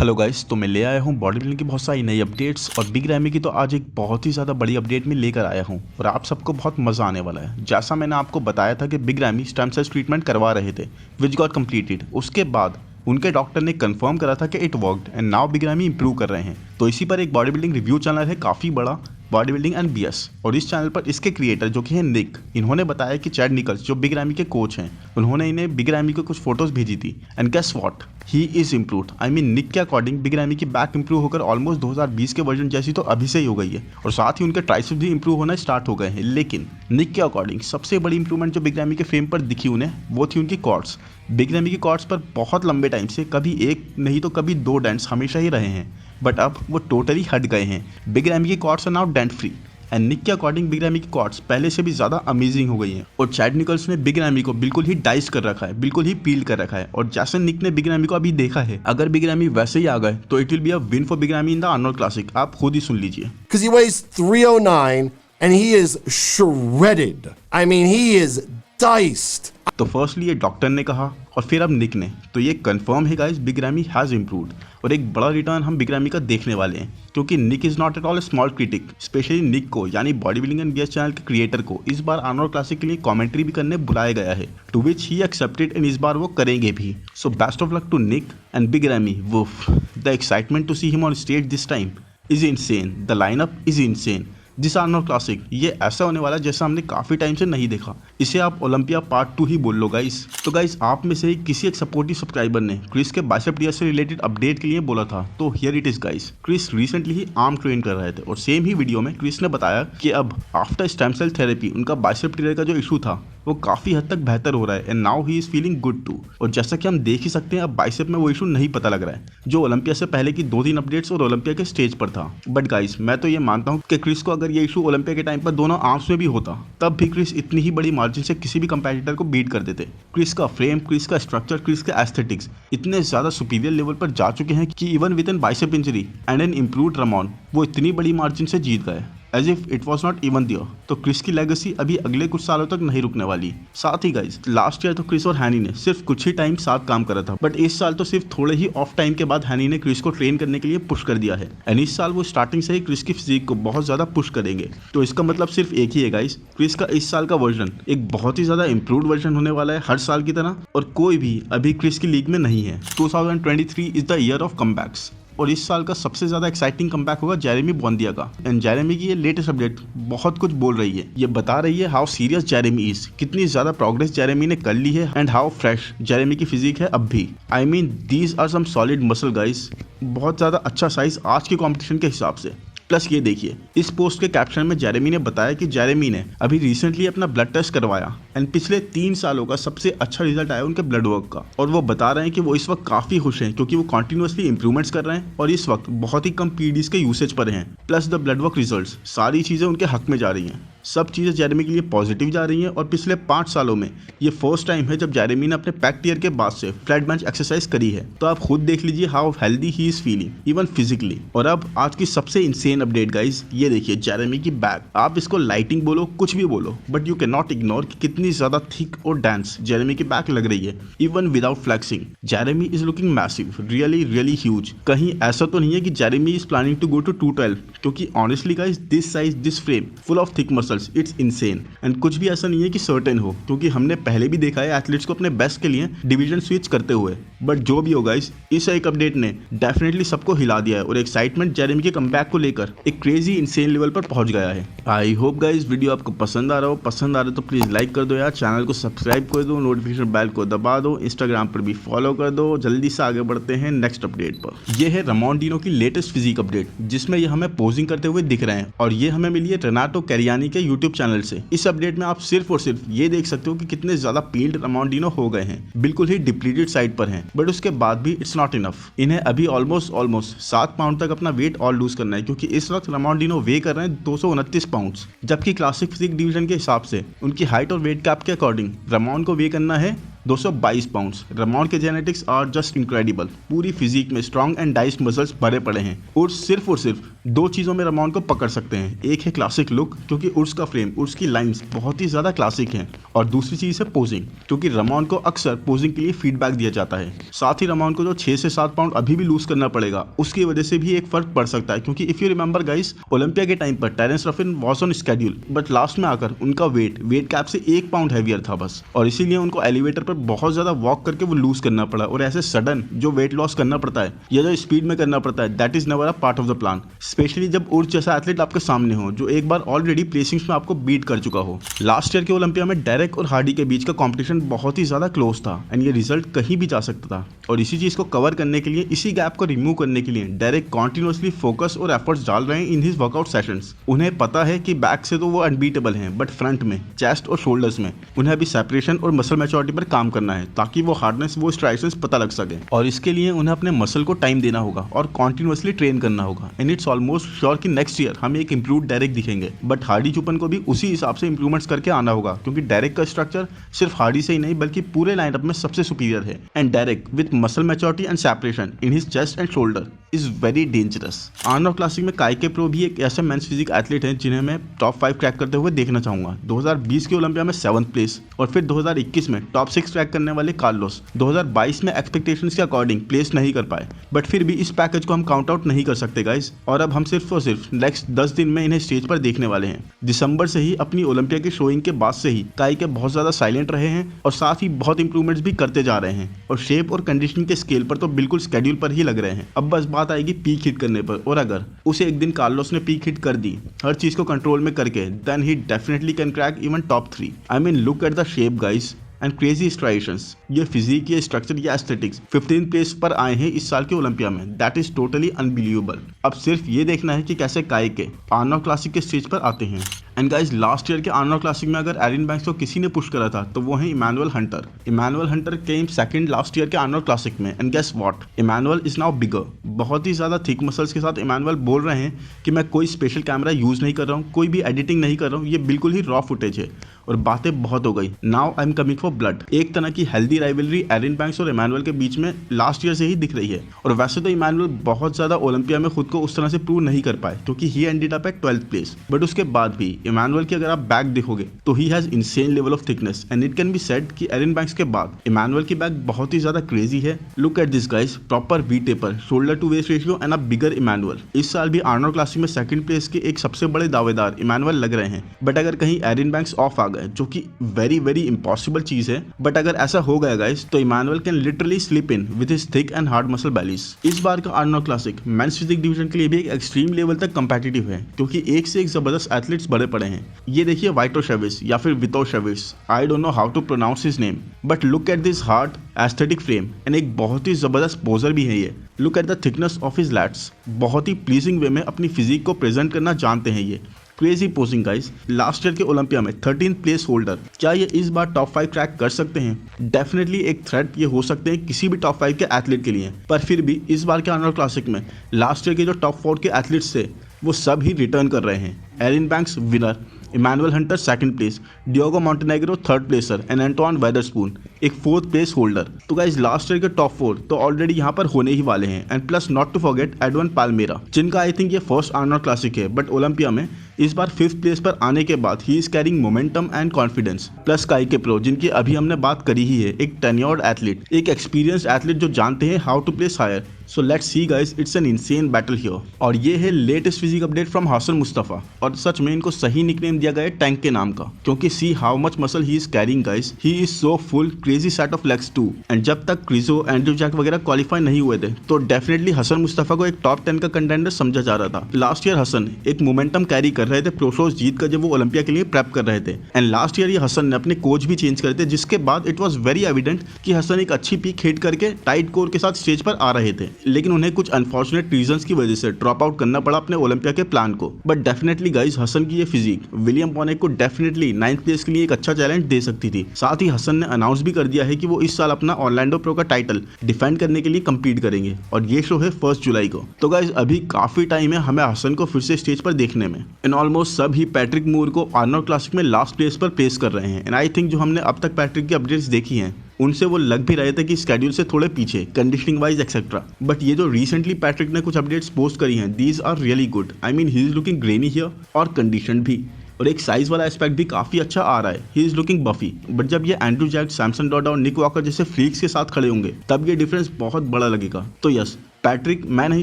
Hello guys, तो मैं ले आया हूँ बॉडी बिल्डिंग की बहुत सारी नई अपडेट्स और बिग रैमी की तो आज एक बहुत ही ज़्यादा बड़ी अपडेट में लेकर आया हूँ और आप सबको बहुत मज़ा आने वाला है। जैसा मैंने आपको बताया था कि Big Ramy stem cell treatment करवा रहे थे विच गॉट कंप्लीटेड। उसके बाद उनके डॉक्टर ने कंफर्म करा था कि it worked and now big ramie improve कर रहे हैं। तो इसी पर एक बॉडी बिल्डिंग रिव्यू चैनल है काफ़ी बड़ा, बॉडी बिल्डिंग एंड बीएस, और इस चैनल पर इसके क्रिएटर जो कि है निक, इन्होंने बताया कि चैड निकल्स जो बिग रैमी के कोच हैं उन्होंने इन्हें बिग रैमी को कुछ फोटोज भेजी थी and guess what, he is improved. I mean Nick के अकॉर्डिंग बिग रैमी की बैक इंप्रूव होकर ऑलमोस्ट 2020 के वर्जन जैसी तो अभी से ही हो गई है और साथ ही उनके ट्राइसेप्स भी इंप्रूव होना स्टार्ट हो गए हैं। लेकिन निक के अकॉर्डिंग सबसे बड़ी इंप्रूवमेंट जो बिग रैमी के फ्रेम पर दिखी उन्हें वो थी उनकी कॉर्ड्स। बिग रैमी की कॉर्ड्स पर बहुत लंबे टाइम से कभी एक नहीं तो कभी दो डेंट्स हमेशा ही रहे हैं, बट अब वो टोटली हट गए हैं। बिग रैमी की quads are now dent free and Nick के अकॉर्डिंग बिग रैमी की कॉर्ड्स पहले से भी ज़्यादा अमेजिंग हो गई हैं और चैड निकल्स ने बिग रैमी को बिल्कुल ही डाइस कर रखा है, बिल्कुल ही पील कर रखा है। और जैसे निक ने बिग रैमी को अभी देखा है, अगर बिग रैमी वैसे ही आ गए तो it will be a win for big ramie in the Arnold classic. आप खुद ही सुन लीजिए। Because he weighs 309 and he is shredded. I mean, he is diced. तो फर्स्टली ये डॉक्टर ने कहा और फिर अब निक ने, तो ये कंफर्म है guys big ramie has improved और एक बड़ा रिटर्न हम बिग रैमी का देखने वाले हैं क्योंकि Nick is not at all a small critic. Specially Nick को यानी body building and BS channel के क्रिएटर को इस बार आर्नोल्ड क्लासिक के लिए कमेंट्री भी करने बुलाया गया है, to which he accepted and इस बार वो करेंगे भी। So best of luck to Nick and Big Ramy. Woof, the excitement to see him on stage this time is insane, the lineup is insane. This Arnold Classic ये ऐसा होने वाला है जैसा हमने काफ़ी टाइम से नहीं देखा। इसे आप ओलंपिया पार्ट 2 ही बोल लो गाइस। तो गाइस आप में से ही किसी एक सपोर्टिव सब्सक्राइबर ने क्रिस के बाइसेप टीयर से रिलेटेड अपडेट के लिए बोला था, तो here it is guys. Chris recently ही आर्म ट्रेन कर रहे थे और सेम ही वीडियो में क्रिस ने बताया कि अब आफ्टर स्टेम सेल थेरेपी उनका बाइसेप टीयर का जो इशू था वो काफ़ी हद तक बेहतर हो रहा है and now he is feeling good too. और जैसा कि हम देख ही सकते हैं अब बाइसेप में वो इशू नहीं पता लग रहा है जो ओलंपिया से पहले की 2-3 अपडेट्स और ओलंपिया के स्टेज पर था। बट गाइस मैं तो ये मानता हूँ कि क्रिस को अगर ये इशू ओलंपिया के टाइम पर दोनों आर्म्स में भी होता तब भी क्रिस इतनी ही बड़ी मार्जिन से किसी भी कंपेटिटर को बीट कर देते। क्रिस का फ्रेम, क्रिस का स्ट्रक्चर, क्रिस का एस्थेटिक्स इतने ज़्यादा सुपीरियर लेवल पर जा चुके हैं कि even with an bicep injury and an improved Ramon वो इतनी बड़ी मार्जिन से जीत गए as if it was not even there. तो क्रिस की लेगेसी अभी अगले कुछ सालों तक नहीं रुकने वाली। साथ ही गाइस लास्ट ईयर तो क्रिस और हैनी ने सिर्फ कुछ ही टाइम साथ काम करा था, बट इस साल तो सिर्फ थोड़े ही ऑफ टाइम के बाद हैनी ने क्रिस को ट्रेन करने के लिए पुश कर दिया है एंड इस साल वो स्टार्टिंग से ही क्रिस की फिजिक को बहुत ज्यादा पुश करेंगे। तो इसका मतलब सिर्फ एक ही है गाइस, क्रिस का इस साल का वर्जन एक बहुत ही ज्यादा इंप्रूव्ड वर्जन होने वाला है हर साल की तरह, और कोई भी अभी क्रिस की लीग में नहीं है। 2023 is the year of comebacks और इस साल का सबसे ज़्यादा एक्साइटिंग कमबैक होगा जेरेमी बॉन्दिया का। एंड जेरेमी की ये लेटेस्ट अपडेट बहुत कुछ बोल रही है, ये बता रही है हाउ सीरियस जेरेमी इज, कितनी ज़्यादा प्रोग्रेस जेरेमी ने कर ली है एंड हाउ फ्रेश जेरेमी की फिजिक है अब भी। I mean these are some solid muscle guys, बहुत ज़्यादा अच्छा साइज आज के कॉम्पिटिशन के हिसाब से। प्लस ये देखिए इस पोस्ट के कैप्शन में जेरेमी ने बताया कि जेरेमी ने अभी रिसेंटली अपना ब्लड टेस्ट करवाया एंड पिछले 3 सालों का सबसे अच्छा रिजल्ट आया उनके ब्लड वर्क का, और वो बता रहे हैं कि वो इस वक्त काफ़ी खुश हैं क्योंकि वो कॉन्टिन्यूसली इंप्रूवमेंट्स कर रहे हैं और इस वक्त बहुत ही कम पीडीज के यूसेज पर हैं। Plus the blood work results सारी चीज़ें उनके हक में जा रही हैं, सब चीज़ें जेरेमी के लिए पॉजिटिव जा रही हैं। और पिछले 5 सालों में ये फर्स्ट टाइम है जब जेरेमी ने अपने पैक टीयर के बाद से फ्लैट बेंच एक्सरसाइज करी है। तो आप खुद देख लीजिए how healthy he is feeling even physically. और अब आज की सबसे इंसेन अपडेट गाइस, ये देखिए जेरेमी की बैक। आप इसको लाइटिंग बोलो कुछ भी बोलो, but you can not ignore कि कितनी ज्यादा थिक और डेंस जेरेमी की बैक लग रही है even without flexing. Jeremy is looking massive, really really huge. कहीं ऐसा तो नहीं है कि Jeremy is planning to go to 212, क्योंकि honestly guys this size, this frame full of thick muscles, it's insane. And कुछ भी ऐसा नहीं है कि सर्टेन हो, क्योंकि हमने पहले भी देखा है एथलीट्स को अपने बेस्ट के लिए डिवीजन स्विच करते हुए। बट जो भी हो गाइस, इस एक अपडेट ने डेफिनेटली सबको हिला दिया है और एक्साइटमेंट जेरेमी के कमबैक को लेकर एक क्रेजी इंसेन लेवल पर पहुंच गया है। आई होप गाइस वीडियो आपको पसंद आ रहा हो। पसंद आ रहा है तो प्लीज लाइक कर दो यार, चैनल को सब्सक्राइब कर दो, नोटिफिकेशन बेल को दबा दो, इंस्टाग्राम पर भी फॉलो कर दो। जल्दी से आगे बढ़ते हैं नेक्स्ट अपडेट पर। यह है रमॉन डिनो की लेटेस्ट फिजिक अपडेट, जिसमें ये हमें पोजिंग करते हुए दिख रहे हैं और ये हमें मिली है रेनाटो कैरियानी के यूट्यूब चैनल से। इस अपडेट में आप सिर्फ और सिर्फ ये देख सकते हो कि कितने ज्यादा पील्ड रमॉन डिनो हो गए हैं, बिल्कुल ही डिप्लीटेड साइड पर हैं। बट उसके बाद भी इट्स नॉट इनफ, इन्हें अभी ऑलमोस्ट 7 पाउंड तक अपना वेट और लूज करना है, क्योंकि इस वक्त रमॉन डिनो वे कर रहे हैं 229 पाउंड्स, जबकि क्लासिक फिजिक डिवीजन के हिसाब से उनकी हाइट और वेट कैप के अकॉर्डिंग रमॉन को वे करना है 222 पाउंड्स। रमोन के जेनेटिक्स आर जस्ट इनक्रेडिबल। पूरी फिजिक में स्ट्रॉन्ग एंड डाइस्ड मसल्स भरे पड़े हैं। उर्स और सिर्फ दो चीज़ों में रमोन को पकड़ सकते हैं। एक है क्लासिक लुक, क्योंकि उर्स का फ्रेम, उर्स की लाइंस बहुत ही ज़्यादा क्लासिक हैं, और दूसरी चीज़ है पोजिंग, क्योंकि रमोन को अक्सर पोजिंग के लिए फीडबैक दिया जाता है। साथ ही रमोन को जो 6 से 7 पाउंड अभी भी लूज करना पड़ेगा, उसकी वजह से भी एक फर्क पड़ सकता है, क्योंकि if you remember guys, Olympia के टाइम पर Terrence Ruffin was on schedule, but last में आकर उनका वेट कैप से 1 पाउंड हैवियर था बस, और इसीलिए उनको एलिवेटर पर बहुत ज़्यादा वॉक करके वो लूज करना पड़ा। और ऐसे सडन जो वेट लॉस करना पड़ता है या जो स्पीड में करना पड़ता है, that is never a part of the plan, specially जब उर्स जैसा एथलीट आपके सामने हो जो एक बार ऑलरेडी प्लेसिंग्स में आपको बीट कर चुका हो। लास्ट ईयर के ओलंपिया में डेरेक और हार्डी के बीच का कंपटीशन बहुत ही ज्यादा क्लोज था, एंड ये रिजल्ट कहीं भी जा सकता था। और इसी चीज को कवर करने के लिए, इसी गैप को रिमूव करने के लिए डेरेक कॉन्टिन्यूसली फोकस और एफर्ट्स डाल रहे हैं इन हिज वर्कआउट सेशंस। उन्हें पता है कि बैक से तो वो अनबीटेबल हैं, बट फ्रंट में, चेस्ट और शोल्डर्स में उन्हें अभी सेपरेशन और मसल मैच्योरिटी पर काम करना है, ताकि वो हार्डनेस, वो स्ट्राइशंस पता लग सके। और इसके लिए उन्हें अपने मसल को टाइम देना होगा और कॉन्टिन्यूसली ट्रेन करना होगा। एंड इट्स ऑलमोस्ट श्योर कि नेक्स्ट ईयर हमें एक इंप्रूव डेरेक दिखेंगे, बट हार्डी चुपन को भी उसी हिसाब से इंप्रूवमेंट्स करके आना होगा, क्योंकि डेरेक का स्ट्रक्चर सिर्फ हार्डी से ही नहीं बल्कि पूरे लाइनअप में सबसे सुपीरियर है। And Derek with muscle maturity and separation in his chest and shoulder is very dangerous. Arnold Classic में काइके प्रो भी एक ऐसे मेंस फिजिक एथलीट हैं जिन्हें मैं टॉप 5 क्रैक करते हुए देखना चाहूंगा। 2020 के ओलंपिया में 7th प्लेस, और फिर 2021 में टॉप 6 क्रैक करने वाले कार्लोस 2022 में एक्सपेक्टेशंस के अकॉर्डिंग प्लेस नहीं कर पाए, बट फिर भी इस पैकेज को हम काउंट आउट नहीं कर सकते गाइस। और अब हम सिर्फ और सिर्फ नेक्स्ट 10 दिन में इन्हें स्टेज पर देखने वाले हैं। दिसंबर से ही अपनी ओलंपिया की शोइंग के बाद से ही काइके बहुत ज्यादा साइलेंट रहे हैं, और साथ ही बहुत इंप्रूवमेंट्स भी करते जा रहे हैं, और शेप और कंडीशनिंग के स्केल पर तो बिल्कुल स्केड्यूल पर ही लग रहे हैं। अब बस बात आएगी पीक हिट करने पर, और अगर उसे एक दिन कार्लोस ने पीक हिट कर दी, हर चीज को कंट्रोल में करके, then he definitely can crack even top 3। I mean look at the shape guys and crazy striations. ये फिजिक, ये स्ट्रक्चर, ये एस्थेटिक्स 15th प्लेस पर आए हैं इस साल के ओलंपिया में। That is totally unbelievable. अब सिर्फ ये देखना है कि कैसे काइके आर्नोल्ड क्लासिक के स्टेज पर आते हैं। एंड गाइस, लास्ट ईयर के आर्नोल्ड क्लासिक में अगर एरिन बैंक्स को किसी ने पुश करा था तो वो है Emmanuel Hunter. Emmanuel Hunter came second last year के आर्नोल्ड क्लासिक में, and guess what, Emmanuel is now bigger. बहुत ही ज्यादा थिक मसल्स के साथ इमैनुअल बोल रहे हैं कि मैं कोई स्पेशल कैमरा यूज नहीं कर रहा हूँ, कोई भी एडिटिंग नहीं कर रहा हूँ, ये बिल्कुल ही रॉ फुटेज है, और बातें बहुत हो गई। Now I am coming for blood. एक तरह की हेल्दी राइवलरी एरिन बैंक्स और इमैनुअल के बीच में लास्ट ईयर से ही दिख रही है। और वैसे तो इमैनुअल बहुत ज्यादा ओलंपिया में खुद को उस तरह से प्रूव नहीं कर पाए, क्योंकि he ended up at 12th place, but उसके बाद भी इमैनुअल की अगर आप बैक देखोगे तो he has insane level of thickness, and it can be said कि एरिन बैंक्स के बाद इमैनुअल की बैक बहुत ही ज्यादा क्रेजी है। Look at this guys, proper V taper, shoulder to waist ratio and a bigger Emmanuel. इस साल भी आर्नोल्ड क्लासिक में सेकंड प्लेस के एक सबसे बड़े दावेदार इमैनुअल लग रहे हैं, बट अगर कहीं एरिन बैंक्स ऑफ आ गए, जो कि वेरी वेरी इम्पॉसिबल चीज है, बट अगर ऐसा हो गया गाइस तो Emmanuel can literally slip in with his thick and hard muscle bellies. इस बार का Arnold Classic men's physique division के लिए भी एक एक्सट्रीम लेवल तक कंपेटिटिव है, क्योंकि एक से एक जबरदस्त एथलीट्स बड़े पड़े हैं। ये देखिए वाइटोशेविच या फिर Vitoshevich, I don't know how to pronounce his name, but look at this hard aesthetic frame, and एक बहुत ही जबरदस्त पोजर भी है ये। Look at the thickness of his lats, बहुत ही प्लीजिंग वे में अपनी फिजिक को प्रेजेंट करना जानते हैं ये। Crazy posing guys. Last year के ओलंपिया में 13th प्लेस होल्डर, क्या ये इस बार टॉप 5 क्रैक कर सकते हैं? डेफिनेटली एक थ्रेट ये हो सकते हैं किसी भी टॉप 5 के एथलीट के लिए, पर फिर भी इस बार के आर्नोल्ड क्लासिक में लास्ट ईयर के जो टॉप 4 के एथलीट्स थे वो सब ही रिटर्न कर रहे हैं। Erin Banks winner, Emmanuel Hunter second place, Diogo Montenegro third placer, and Anton Wetherspoon एक 4th प्लेस होल्डर। तो गाइस, लास्ट ईयर के टॉप 4 तो ऑलरेडी यहाँ पर होने ही वाले हैं, and plus not to forget Edvan Palmeira, जिनका आई थिंक ये फर्स्ट आर्नोल्ड क्लासिक है, बट ओलंपिया में इस बार 5th प्लेस पर आने के बाद he is carrying momentum and confidence. Plus काइके pro, जिनकी अभी हमने बात करी ही है, एक टेन्योर्ड एथलीट, एक एक्सपीरियंस्ड एथलीट जो जानते हैं how to place higher. So let's see guys, it's an insane battle here. और ये है latest physique update from Hassan Mustafa, और सच में इनको सही निकनेम दिया गया है टैंक के नाम का, क्योंकि see how much muscle he is carrying guys, he is so full, crazy set of legs too. And जब तक क्रिजो, एंड्रू जैक वगैरह क्वालिफाई नहीं हुए थे तो डेफिनेटली हसन मुस्तफा को एक टॉप 10 का कंटेंडर समझा जा रहा था। लास्ट ईयर हसन एक मोमेंटम कैरी कर रहे थे प्रोशोज जीत कर, जब वो ओलंपिया के लिए प्रेप कर रहे थे। एंड लास्ट ईयर ये हसन ने अपने कोच भी चेंज करे थे, जिसके बाद इट वॉज वेरी एविडेंट कि हसन एक अच्छी पीक हिट करके टाइट कोर के साथ स्टेज पर आ रहे थे, लेकिन उन्हें कुछ अनफॉर्चुनेट रीजंस की वजह से ड्रॉप आउट करना पड़ा अपने ओलंपिया के प्लान को। बट डेफिनेटली गाइस, हसन की ये फिजिक विलियम बोनेक को डेफिनेटली 9th प्लेस के लिए एक अच्छा चैलेंज दे सकती थी। साथ ही हसन ने अनाउंस भी कर दिया है कि वो इस साल अपना ऑरलैंडो प्रो का टाइटल डिफेंड करने के लिए कंपीट करेंगे, और ये शो है 1 जुलाई को। तो गाइस, अभी काफी टाइम है हमें हसन को फिर से स्टेज पर देखने में। एंड ऑलमोस्ट सब ही पैट्रिक मूर को आर्नोल्ड क्लासिक में लास्ट प्लेस पर प्लेस कर रहे हैं। एंड आई थिंक जो हमने अब तक पैट्रिक की अपडेट्स देखी हैं उनसे वो लग भी रहे थे कि स्केड्यूल से थोड़े पीछे, कंडीशनिंग वाइज एक्सेट्रा। बट ये जो रिसेंटली पैट्रिक ने कुछ अपडेट्स पोस्ट करी हैं, these are really good. I mean he is looking grainy here और कंडीशन भी, और एक साइज वाला एस्पेक्ट भी काफी अच्छा आ रहा है। ही इज लुकिंग बफी। बट जब ये एंड्रू जैक, सैमसन डॉडा और निक वॉकर जैसे फ्रीक्स के साथ खड़े होंगे तब ये डिफरेंस बहुत बड़ा लगेगा। तो यस, पैट्रिक मैं नहीं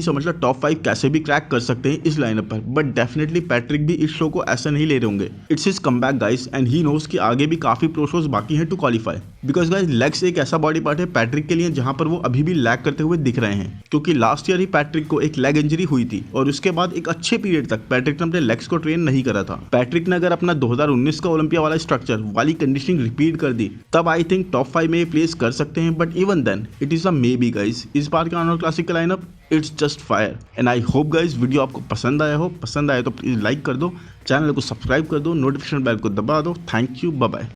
समझता टॉप 5 कैसे भी क्रैक कर सकते हैं इस लाइनअप पर, बट डेफिनेटली पैट्रिक भी इस शो को ऐसा नहीं ले रहे होंगे। It's his comeback guys, and he knows कि आगे भी काफी प्रो शोज बाकी हैं to qualify. Because guys legs एक ऐसा बॉडी पार्ट है पैट्रिक के लिए जहां पर वो अभी भी लैग करते हुए दिख रहे हैं, क्योंकि लास्ट ईयर ही पैट्रिक को एक लेग इंजरी हुई थी और उसके बाद एक अच्छे पीरियड तक पैट्रिक ने अपने लेग्स को ट्रेन नहीं करा था। पैट्रिक ने अगर अपना 2019 का ओलंपिया वाला स्ट्रक्चर वाली कंडीशनिंग रिपीट कर दी तब आई थिंक टॉप 5 में प्लेस कर सकते हैं, but even then it is a maybe guys. इस बार का आर्नोल्ड क्लासिक का lineup it's just fire. And I hope guys video आपको पसंद आया हो। पसंद आया तो प्लीज लाइक कर दो, चैनल को सब्सक्राइब कर दो, नोटिफिकेशन बेल को दबा दो। Thank you, bye bye.